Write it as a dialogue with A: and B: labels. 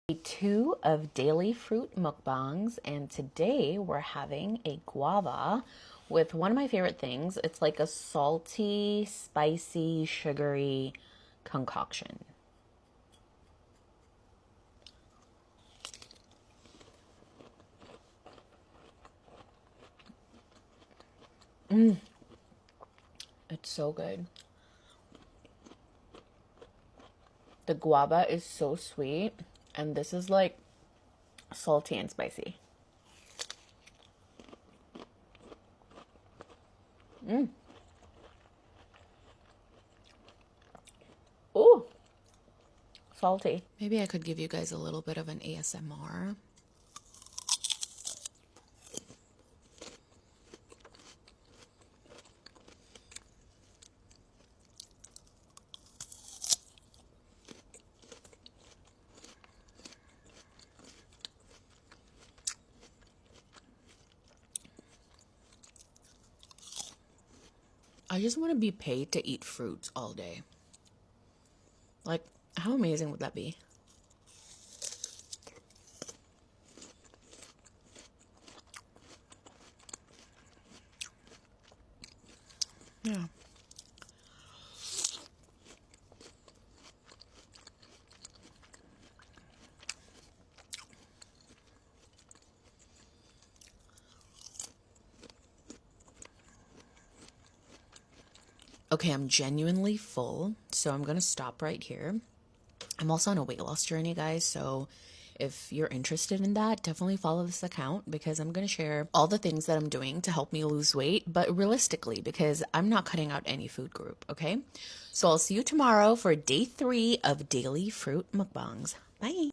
A: Day 2 of daily fruit mukbangs, and today we're having a guava with one of my favorite things. It's like a salty, spicy, sugary concoction. It's so good. The guava is so sweet, and this is like salty and spicy. Ooh, salty.
B: Maybe I could give you guys a little bit of an ASMR. I just want to be paid to eat fruits all day. Like, how amazing would that be? Yeah. Okay, I'm genuinely full, so I'm going to stop right here. I'm also on a weight loss journey, guys, so if you're interested in that, definitely follow this account because I'm going to share all the things that I'm doing to help me lose weight, but realistically, because I'm not cutting out any food group, okay? So I'll see you tomorrow for day 3 of daily fruit mukbangs. Bye!